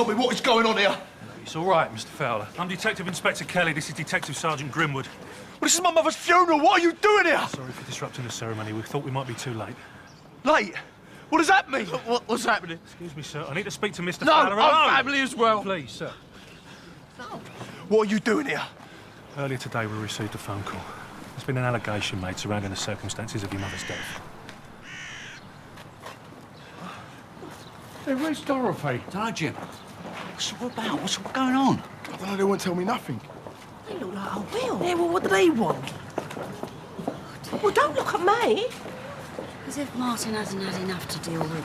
tell me what is going on here? It's all right, Mr. Fowler. I'm Detective Inspector Kelly. This is Detective Sergeant Grimwood. Well, this is my mother's funeral. What are you doing here? Sorry for disrupting the ceremony. We thought we might be too late. Late? What does that mean? What's happening? Excuse me, sir. I need to speak to Mr. No, Fowler alone. I'm family as well. Please, sir. What are you doing here? Earlier today, we received a phone call. There's been an allegation made surrounding the circumstances of your mother's death. Hey, where's Dorothy? Dunno, Jim. What's it all about? What's going on? I don't know, they won't tell me nothing. They look like a will. Yeah, well, what do they want? Well, don't look at me. As if Martin hasn't had enough to deal with.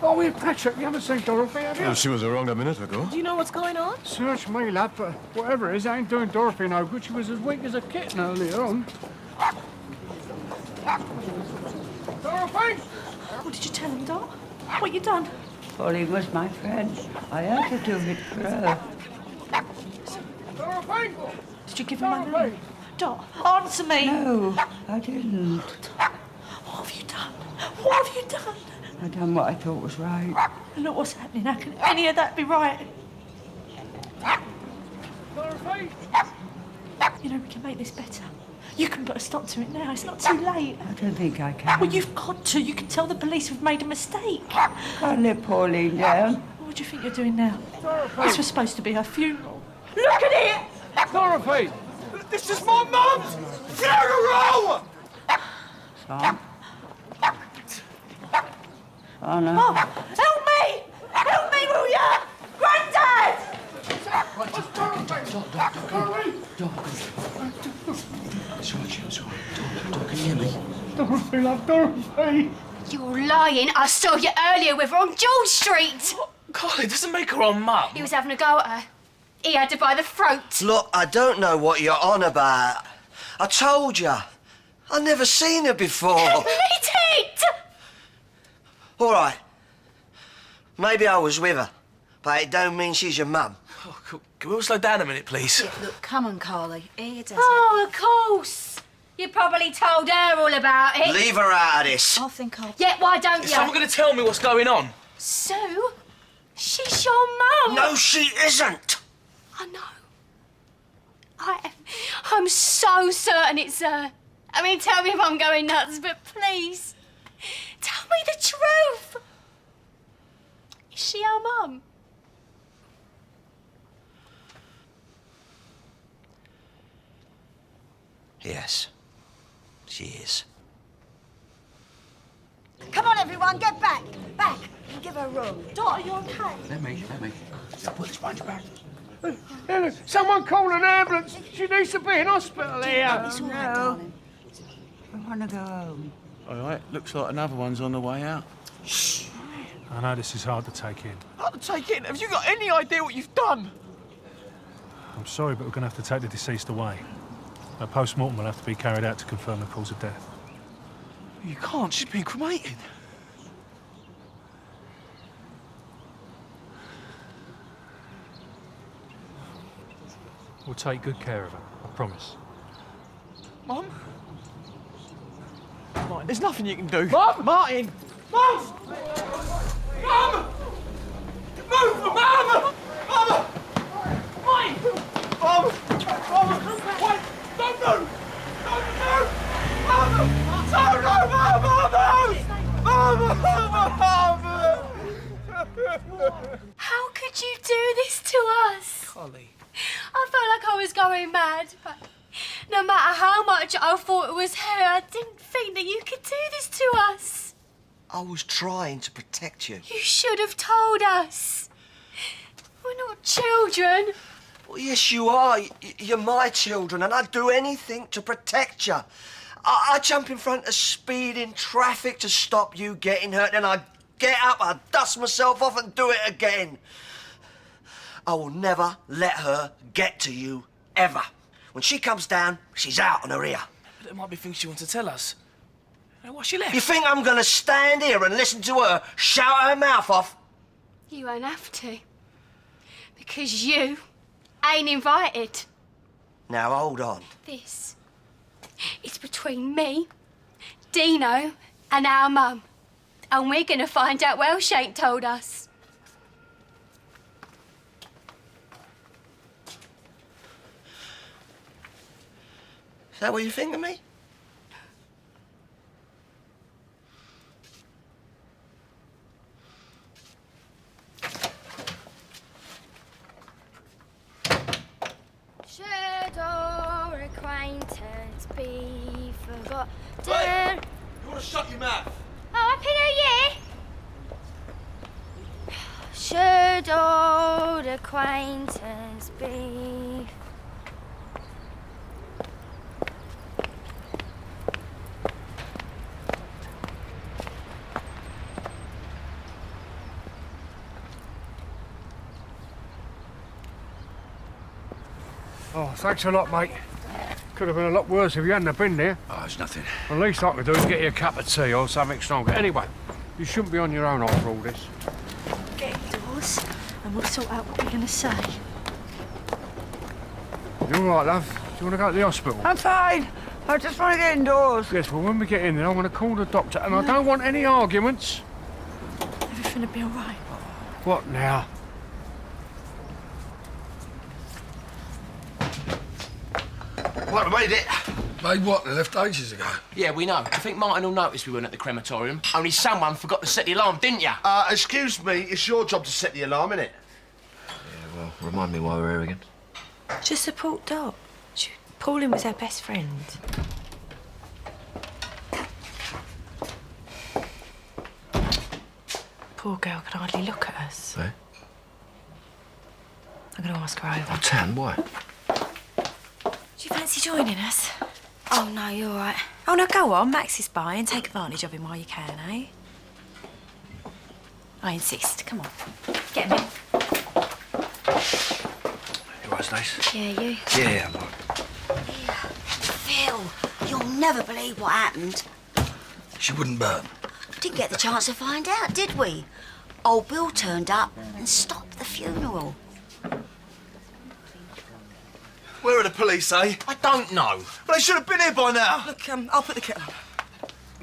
Oh, we're Patrick. You haven't seen Dorothy, have you? Well, she was around a minute ago. Do you know what's going on? Search me, lad, but whatever it is, ain't doing Dorothy no good. She was as weak as a kitten earlier on. Dorothy! What did you tell him, Doc? What you done? Pauline was my friend. I had to do it for her. Dorothy! Did you give him money? Doc, answer me. No, I didn't. What have you done? What have you done? I done what I thought was right. Look what's happening. How can any of that be right? Dorothy! You know, we can make this better. You can put a stop to it now. It's not too late. I don't think I can. Well, you've got to. You can tell the police we've made a mistake. Can't let Pauline down. What do you think you're doing now? Dorothy! This was supposed to be her funeral. Look at it! Dorothy! This is my mum's funeral! Son? Oh, no. Mum, help me! Help me, will ya? Granddad! It's all right, Jim. It's all right. Don't can you hear me? Dorothy, love, Dorothy! You're lying. I saw you earlier with her on George Street. God, it doesn't make her on mum. He was having a go at her. He had her by the throat. Look, I don't know what you're on about. I told you. I've never seen her before. Me did! All right. Maybe I was with her, but it don't mean she's your mum. Oh, can we all slow down a minute, please? Yeah, look, come on, Carly. Here, does Oh, of course. You probably told her all about it. Leave her out of this. I think I'll... Yeah, why don't Is you? someone going to tell me what's going on? Sue? She's your mum. No, she isn't. I know. I'm so certain it's her. I mean, tell me if I'm going nuts, but please, tell me the truth. Is she our mum? Yes, she is. Come on, everyone, get back. Back. And give her room. Dot, are you okay? Let me. Put this behind your back. Hey, look, someone call an ambulance. She needs to be in hospital here. It's all right, darling. I want to go home. All right. Looks like another one's on the way out. I know this is hard to take in. Hard to take in. Have you got any idea what you've done? I'm sorry, but we're going to have to take the deceased away. A post-mortem will have to be carried out to confirm the cause of death. You can't. She's been cremated. We'll take good care of her, I promise. Mum? Martin, there's nothing you can do. Mum! Martin! Mum! Mum! Move! Mum! Mum! Wait! Mum! Mum! Wait! Don't move! Don't move! Mum! Don't move! Mum! How could you do this to us? Holly. I felt like I was going mad, but no matter how much I thought it was her, I didn't think that you could do this to us. I was trying to protect you. You should have told us. We're not children. Well, yes, you are. You're my children, and I'd do anything to protect you. I'd jump in front of speeding traffic to stop you getting hurt, then I'd get up, I'd dust myself off and do it again. I will never let her get to you, ever. When she comes down, she's out on her ear. But there might be things she wants to tell us. Why she left? You think I'm going to stand here and listen to her shout her mouth off? You won't have to. Because you ain't invited. Now, hold on. This is between me, Dino, and our mum. And we're going to find out what else ain't told us. Is that what you think of me? Should our acquaintance be forgotten? Hey, you want to shut your mouth? Oh, Happy New Year! Should old acquaintance be... Oh, thanks a lot, mate. Could have been a lot worse if you hadn't have been there. Oh, it's nothing. The least I could do is get you a cup of tea or something stronger. Anyway, you shouldn't be on your own after all this. Get indoors and we'll sort out what we're going to say. You all right, love? Do you want to go to the hospital? I'm fine. I just want to get indoors. Yes, well, when we get in there, I'm going to call the doctor, and I don't want any arguments. Everything will be all right. What now? What, I made it? Made what? They left ages ago. Yeah, we know. I think Martin will notice we weren't at the crematorium. Only someone forgot to set the alarm, didn't ya? Excuse me, it's your job to set the alarm, innit? Yeah, well, remind me why we're here again. Just support Dot. Pauline was our best friend. Poor girl could hardly look at us. Eh? I'm going to ask her over. Oh, Tan, why? Do you fancy joining us? Oh, no, you're all right. Oh, no, go on. Max is by and take advantage of him while you can, eh? I insist. Come on. Get him in. You alright, Stace? Yeah, you? Yeah, I'm all right. Phil, you'll never believe what happened. She wouldn't burn. Didn't get the chance to find out, did we? Old Bill turned up and stopped the funeral. Where are the police, eh? I don't know. Well, they should have been here by now. Look, I'll put the kettle on.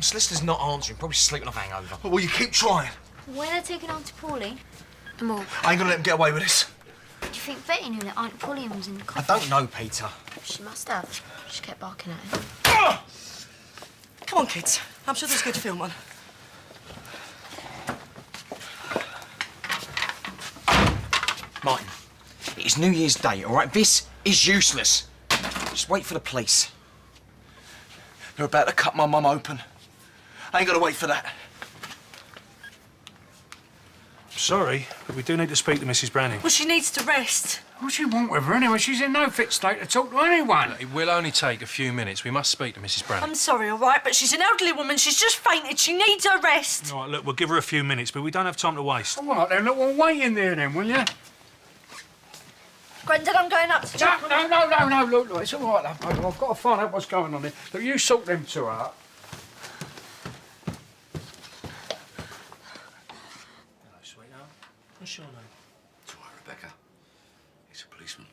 Solicitor's not answering. Probably sleeping off hangover. Well, you keep trying. When are they taking on to Pauline? I'm all. I ain't gonna let them get away with this. Do you think Betty knew that Aunt Pauline was in the I coffin? don't know, Peter. She must have. She kept barking at him. Come on, kids. I'm sure there's a good film on. Martin, it is New Year's Day, all right? This is useless. Just wait for the police. They're about to cut my mum open. I ain't gotta wait for that. Sorry, but we do need to speak to Mrs. Branning. Well, she needs to rest. What do you want with her anyway? She's in no fit state to talk to anyone. It will only take a few minutes. We must speak to Mrs. Branning. I'm sorry, all right, but she's an elderly woman. She's just fainted. She needs her rest. All right, look, we'll give her a few minutes, but we don't have time to waste. All right, then, look, we'll wait in there then, will you? Grandad, I'm going up to check. No, look, it's all right, love, baby. I've got to find out what's going on here. Look, you sort them two out. Hello, sweetheart. What's your name? It's all right, Rebecca. He's a policeman.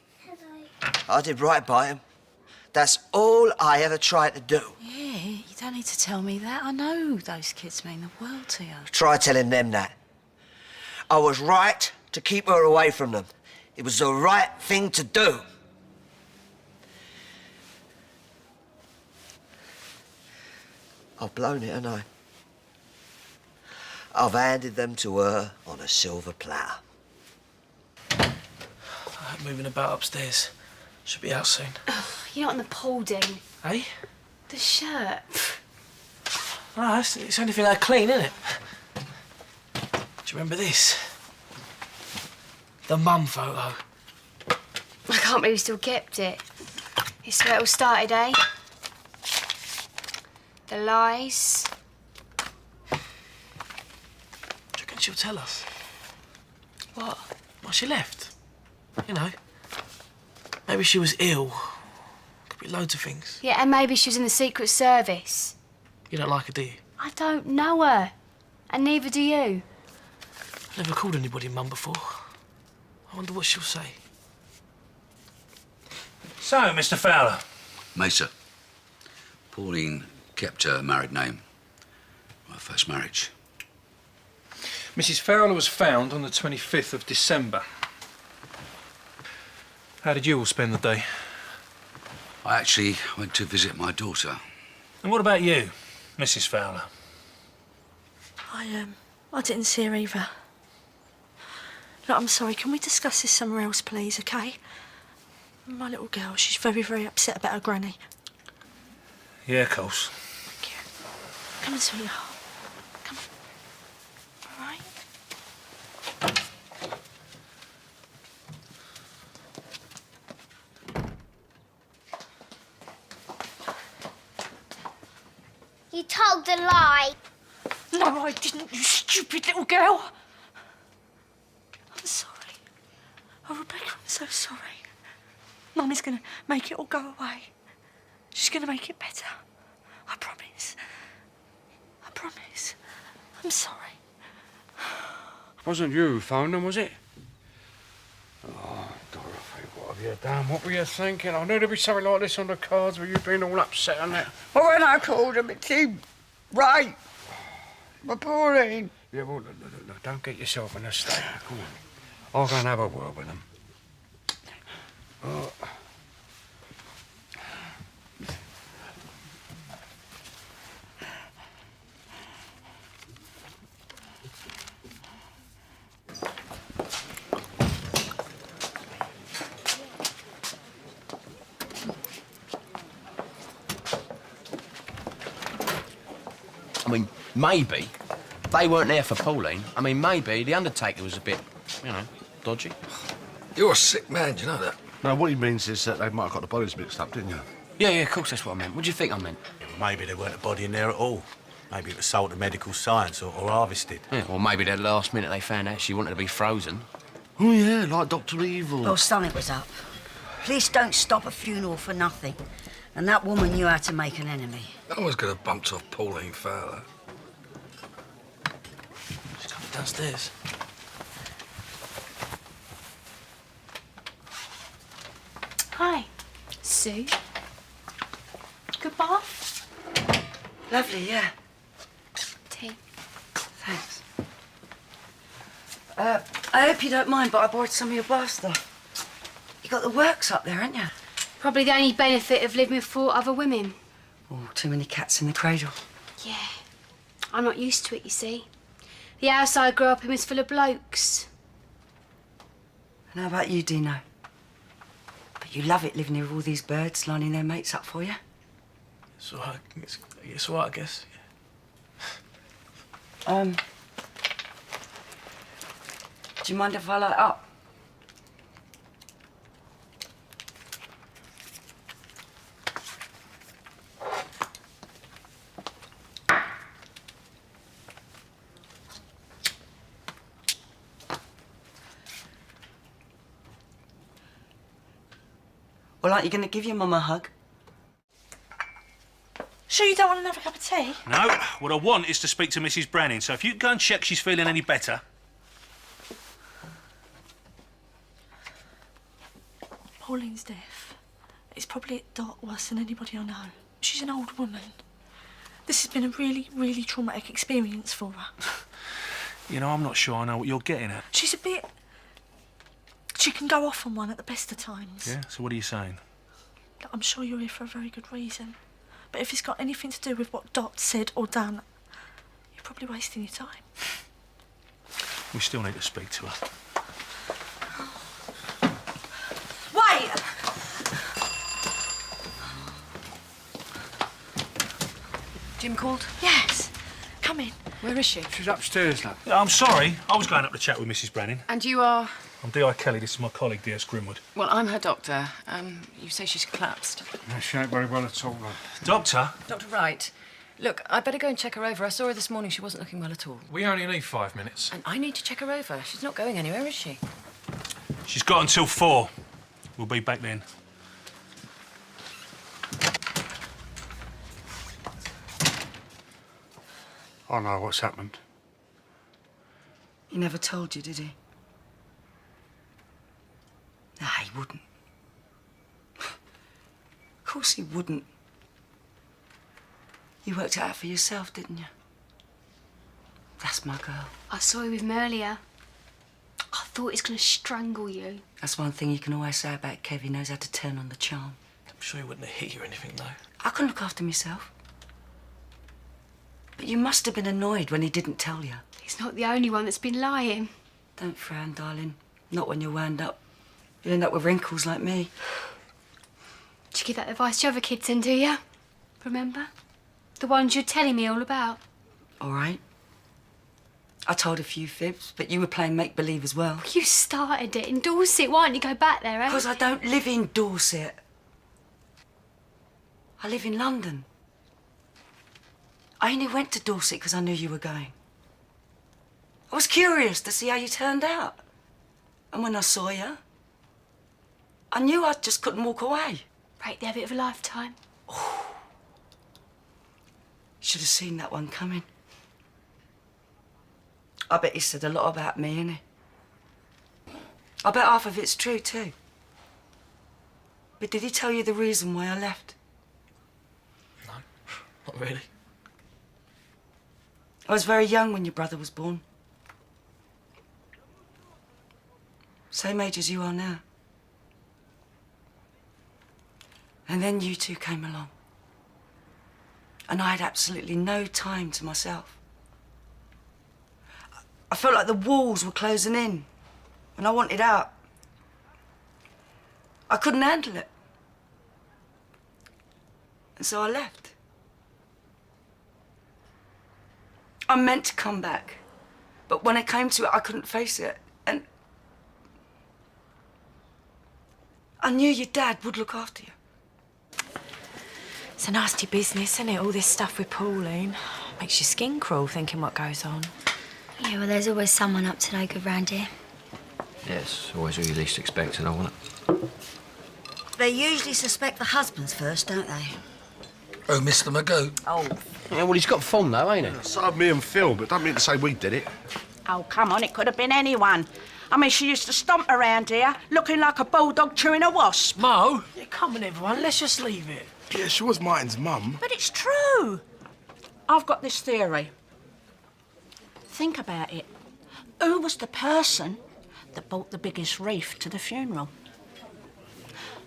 I did right by him. That's all I ever tried to do. Yeah, you don't need to tell me that. I know those kids mean the world to you. Try telling them that. I was right to keep her away from them. It was the right thing to do. I've blown it, haven't I? I've handed them to her on a silver platter. Moving about upstairs. Should be out soon. You're not in the pool, Dean. Eh? The shirt. No, it's only thing I clean, isn't it? Do you remember this? The mum photo. I can't believe you still kept it. It's where it all started, eh? The lies. Do you reckon she'll tell us? What? Well, she left. You know. Maybe she was ill. Could be loads of things. Yeah, and maybe she was in the Secret Service. You don't like her, do you? I don't know her. And neither do you. I've never called anybody mum before. I wonder what she'll say. So, Mr. Fowler. Mesa. Pauline kept her married name. Her first marriage. Mrs. Fowler was found on the 25th of December. How did you all spend the day? I actually went to visit my daughter. And what about you, Mrs. Fowler? I didn't see her either. Look, I'm sorry, can we discuss this somewhere else, please, OK? My little girl, she's very, very upset about her granny. Yeah, of course. Thank you. Come on, sweetheart. Come on. All right? You told a lie. No, I didn't, you stupid little girl. I'm sorry. Oh, Rebecca, I'm so sorry. Mummy's gonna make it all go away. She's gonna make it better. I promise. I promise. I'm sorry. Wasn't you who phoned them, was it? Oh, Dorothy, what have you done? What were you thinking? I knew there'd be something like this on the cards with you being all upset on that. Well, when I called him, it seemed right. But Pauline... Yeah, well, look, don't get yourself in a state. Come on. I'll go and have a word with them. Oh. I mean, maybe they weren't there for Pauline. I mean, maybe the undertaker was a bit, you know, dodgy. You're a sick man, do you know that? No, what he means is that they might have got the bodies mixed up, didn't you? Yeah, of course, that's what I meant. What do you think I meant? Yeah, well, maybe there weren't a body in there at all. Maybe it was sold to medical science or harvested. Yeah, or maybe that last minute they found out she wanted to be frozen. Oh, yeah, like Dr. Evil. Well, something was up. Police don't stop a funeral for nothing. And that woman knew how to make an enemy. No one's gonna have bumped off Pauline Fowler. She's coming downstairs. Hi, Sue. Good bath? Lovely, yeah. Tea. Thanks. I hope you don't mind, but I borrowed some of your bath stuff. You got the works up there, haven't you? Probably the only benefit of living with 4 other women. Oh, too many cats in the cradle. Yeah. I'm not used to it, you see. The house I grew up in was full of blokes. And how about you, Dino? But you love it living here with all these birds lining their mates up for you? It's all right. It's all right, I guess. Do you mind if I light up? Well, aren't you going to give your mum a hug? Sure you don't want another cup of tea? No, what I want is to speak to Mrs. Branning, so if you can go and check she's feeling any better. Pauline's death is probably at dot worse than anybody I know. She's an old woman. This has been a really, really traumatic experience for her. You know, I'm not sure I know what you're getting at. She's a bit... She can go off on one at the best of times. Yeah? So what are you saying? Look, I'm sure you're here for a very good reason. But if it's got anything to do with what Dot said or done, you're probably wasting your time. We still need to speak to her. Wait! Jim called? Yes. Come in. Where is she? She's upstairs, love. I'm sorry. I was going up to chat with Mrs. Branning. And you are? I'm D.I. Kelly. This is my colleague, D.S. Grimwood. Well, I'm her doctor. You say she's collapsed. No, she ain't very well at all, love. Doctor? Dr. Wright. Look, I'd better go and check her over. I saw her this morning. She wasn't looking well at all. We only need 5 minutes. And I need to check her over. She's not going anywhere, is she? She's got until 4. We'll be back then. I know what's happened. He never told you, did he? Nah, he wouldn't. Of course he wouldn't. You worked it out for yourself, didn't you? That's my girl. I saw you with him earlier. I thought he was going to strangle you. That's one thing you can always say about Kev. He knows how to turn on the charm. I'm sure he wouldn't have hit you or anything, though. I couldn't look after myself. But you must have been annoyed when he didn't tell you. He's not the only one that's been lying. Don't frown, darling. Not when you're wound up. You'll end up with wrinkles like me. Did you give that advice to other kids then, do you? Remember? The ones you're telling me all about. All right. I told a few fibs, but you were playing make-believe as well. You started it in Dorset. Why don't you go back there, eh? Because I don't live in Dorset. I live in London. I only went to Dorset because I knew you were going. I was curious to see how you turned out. And when I saw you, I knew I just couldn't walk away. Break the habit of a lifetime. Should have seen that one coming. I bet he said a lot about me, innit? I bet half of it's true, too. But did he tell you the reason why I left? No, not really. I was very young when your brother was born. Same age as you are now. And then you two came along. And I had absolutely no time to myself. I felt like the walls were closing in, and I wanted out. I couldn't handle it. And so I left. I meant to come back, but when it came to it, I couldn't face it. And I knew your dad would look after you. It's a nasty business, isn't it? All this stuff with Pauline. Makes your skin crawl thinking what goes on. Yeah, well, there's always someone up to no good round here. Yes, always who you least expect and all that. They usually suspect the husbands first, don't they? Oh, Mr. Magoo. Oh. Yeah, well, he's got fun, though, ain't he? So have me and Phil, but don't mean to say we did it. Oh, come on, it could have been anyone. I mean, she used to stomp around here, looking like a bulldog chewing a wasp. Mo? Yeah, come on, everyone, let's just leave it. Yeah, she was Martin's mum. But it's true. I've got this theory. Think about it. Who was the person that brought the biggest wreath to the funeral?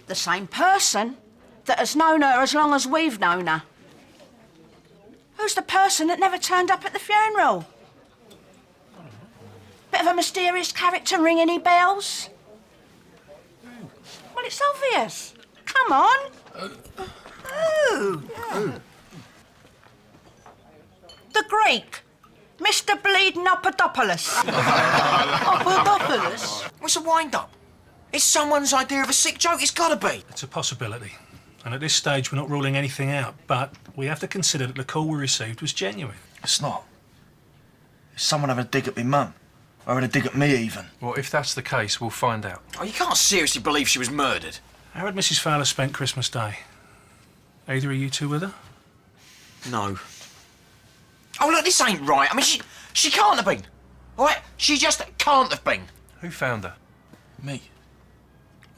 The same person that has known her as long as we've known her. Who's the person that never turned up at the funeral? Bit of a mysterious character, ring any bells? Well, it's obvious. Come on. Who? The Greek. Mr. Bleeding Papadopoulos. Papadopoulos? What's a wind-up? It's someone's idea of a sick joke. It's got to be. It's a possibility. And at this stage, we're not ruling anything out. But we have to consider that the call we received was genuine. It's not. It's someone having a dig at me mum. Or having a dig at me, even. Well, if that's the case, we'll find out. Oh, you can't seriously believe she was murdered. How had Mrs. Fowler spent Christmas Day? Either of you two with her? No. Oh, look, this ain't right. I mean, she can't have been. All right? She just can't have been. Who found her? Me.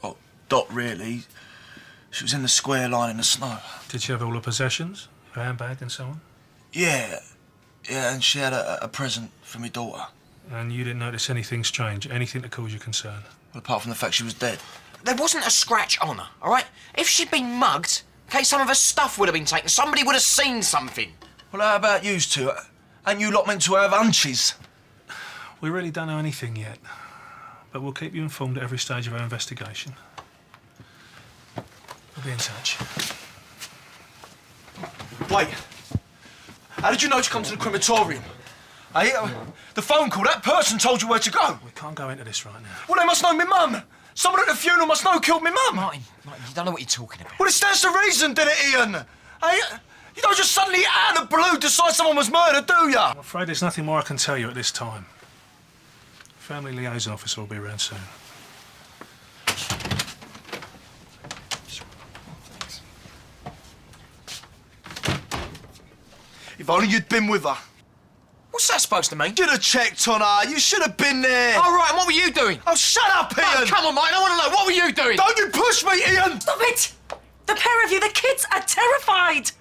Well, Dot, really. She was in the square line in the snow. Did she have all her possessions? Her handbag and so on? Yeah. Yeah, and she had a present for my daughter. And you didn't notice anything strange, anything that caused you concern? Well, apart from the fact she was dead. There wasn't a scratch on her, all right? If she'd been mugged, okay, some of her stuff would have been taken. Somebody would have seen something. Well, how about you two? Ain't you lot meant to have hunches? We really don't know anything yet. But we'll keep you informed at every stage of our investigation. We'll be in touch. Wait. How did you know to come to the crematorium? Hey, the phone call, that person told you where to go. We can't go into this right now. Well, they must know me mum. Someone at the funeral must know who killed me mum. Martin, you don't know what you're talking about. Well, it stands to reason, didn't it, Ian? Hey, you don't just suddenly out of the blue decide someone was murdered, do ya? I'm afraid there's nothing more I can tell you at this time. Family liaison officer will be around soon. If only you'd been with her. What's that supposed to mean? You'd have checked on her. You should have been there. All right, and what were you doing? Oh, shut up, Ian! Oh, come on, Martin, I want to know. What were you doing? Don't you push me, Ian! Stop it! The pair of you, the kids are terrified.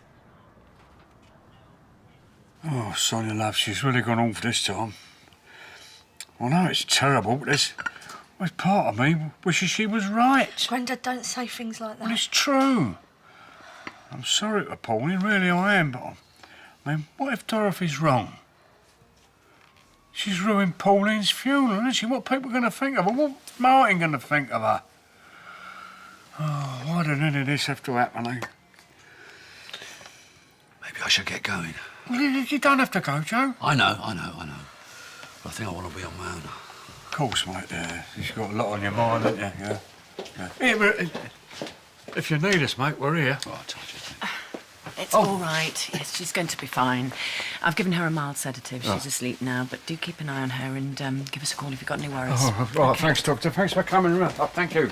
Oh, Sonia, love, she's really gone off this time. I know it's terrible, but there's part of me wishes she was right. Grandad, don't say things like that. Well, it's true. I'm sorry to Pauline, really I am, but I mean, what if Dorothy's wrong? She's ruined Pauline's funeral, isn't she? What people are going to think of her? What's Martin going to think of her? Oh, why did any of this have to happen, eh? Maybe I should get going. Well, you don't have to go, Joe. I know. But I think I want to be on my own. Of course, mate, yeah. You've got a lot on your mind, haven't you? Yeah. Here, if you need us, mate, we're here. Oh, I told you. It's all right. Yes, she's going to be fine. I've given her a mild sedative. She's asleep now, but do keep an eye on her and give us a call if you've got any worries. Oh, right, okay. Thanks, Doctor. Thanks for coming round. Oh, thank you.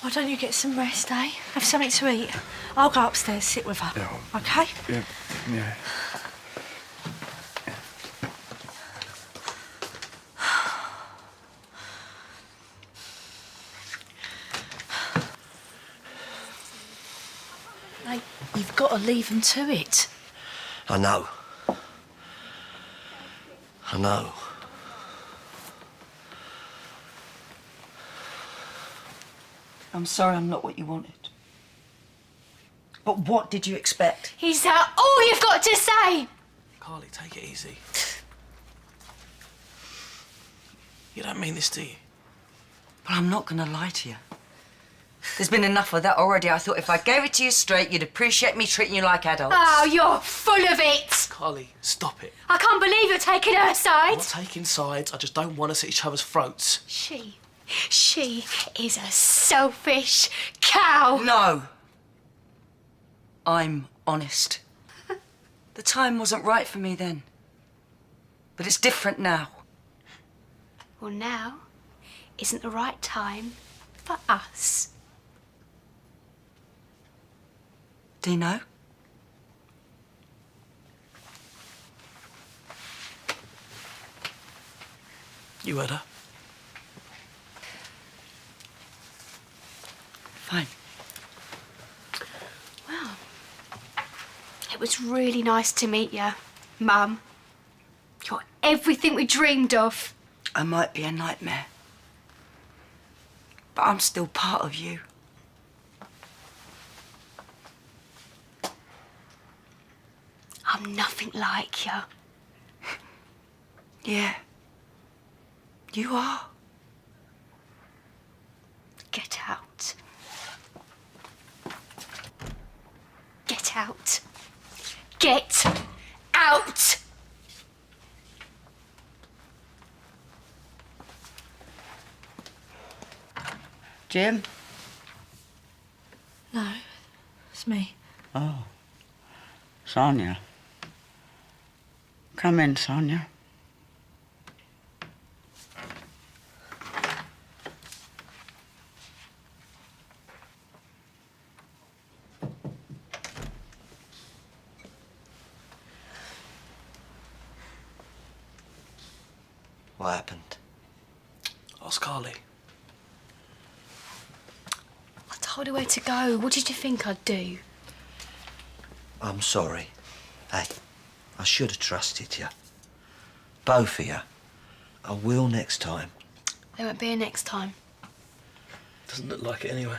Why don't you get some rest, eh? Have something to eat. I'll go upstairs, sit with her. Yeah. OK? Yeah. Hey, you've got to leave them to it. I know. I'm sorry I'm not what you wanted. But what did you expect? Is that all you've got to say? Carly, take it easy. You don't mean this, do you? But I'm not going to lie to you. There's been enough of that already. I thought if I gave it to you straight, you'd appreciate me treating you like adults. Oh, you're full of it. Carly, stop it. I can't believe you're taking her side. I'm not taking sides. I just don't want us at each other's throats. She is a selfish cow. No. I'm honest. The time wasn't right for me then. But it's different now. Well, now isn't the right time for us. Do you know? You heard her. Fine. Well, it was really nice to meet you, Mum. You're everything we dreamed of. I might be a nightmare. But I'm still part of you. I'm nothing like you. Yeah. You are. Get out. Get out. Get out! Jim? No, it's me. Oh. Sonia. Come in, Sonia. What happened? Ask Carly. I told her where to go. What did you think I'd do? I'm sorry. Hey, I should have trusted you. Both of you. I will next time. There won't be a next time. Doesn't look like it anyway.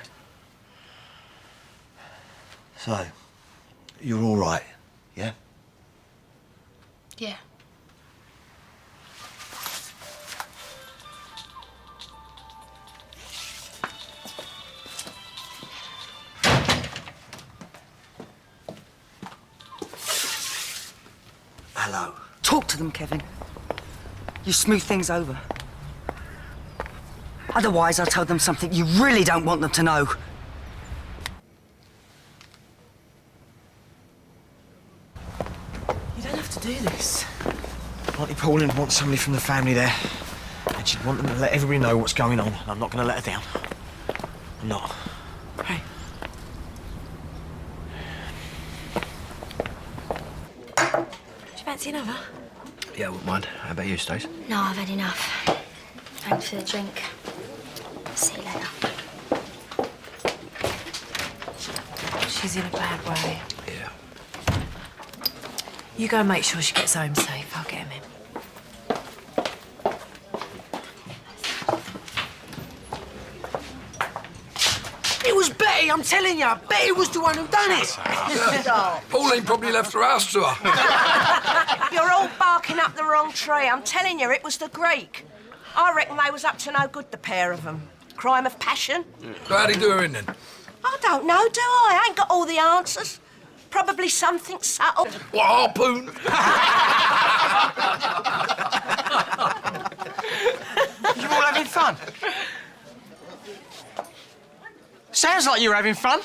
So, you're all right, yeah? Yeah. Hello. Talk to them, Kevin. You smooth things over. Otherwise, I'll tell them something you really don't want them to know. You don't have to do this. Auntie Pauline wants somebody from the family there. And she'd want them to let everybody know what's going on. And I'm not going to let her down. I'm not. Hey. Do you fancy another? Yeah, I wouldn't mind. How about you, Stace? No, I've had enough. Thanks for the drink. See you later. She's in a bad way. Yeah. You go and make sure she gets home safe. I'll get him in. It was Betty, I'm telling you. Betty was the one who done it. Pauline probably left her house to her. You're all barking up the wrong tree. I'm telling you, it was the Greek. I reckon they was up to no good, the pair of them. Crime of passion. So how'd he do her in then? I don't know, do I? I ain't got all the answers. Probably something subtle. What, harpoon? You all having fun? Sounds like you're having fun.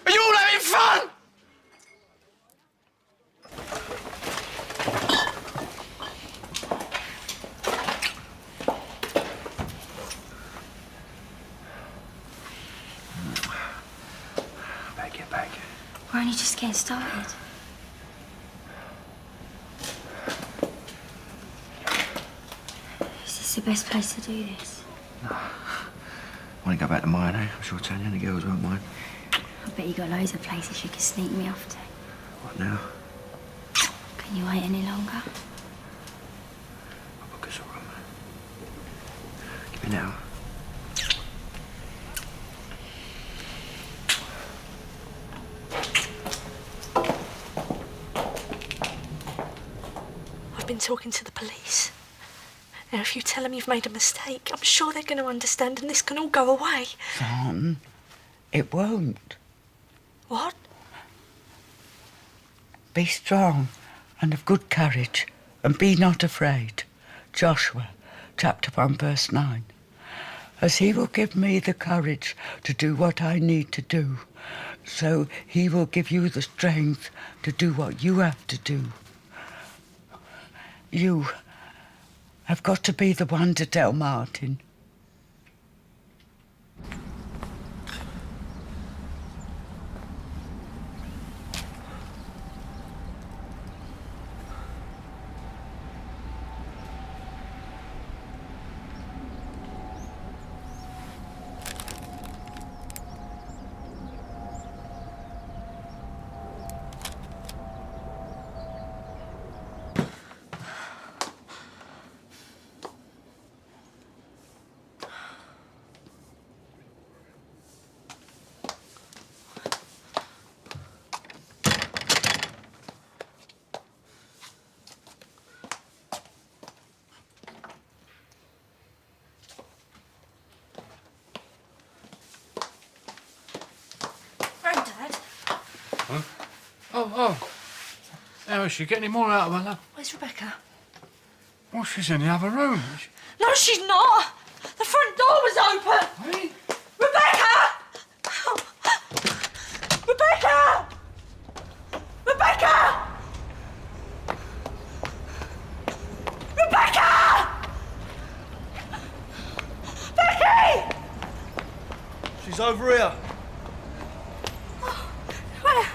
Are you all having fun? Get back. We're only just getting started. Is this the best place to do this? I want to go back to mine, eh? I'm sure Tanya and the girls won't mind. I bet you got loads of places you can sneak me off to. What now? Can you wait any longer? I'll book us a room. Give me now. I've been talking to the police. Now, if you tell them you've made a mistake, I'm sure they're going to understand and this can all go away. Son, it won't. What? Be strong and of good courage, and be not afraid. Joshua, chapter 1, verse 9. As he will give me the courage to do what I need to do, so he will give you the strength to do what you have to do. You have got to be the one to tell Martin. Oh. How is she? Get any more out of her, love? Where's Rebecca? Well, she's in the other room. No, she's not. The front door was open. Hey? Rebecca! Rebecca! Rebecca! Rebecca! Becky! She's over here. Where?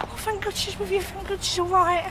Oh, thank God she's with you. Thank God she's all right.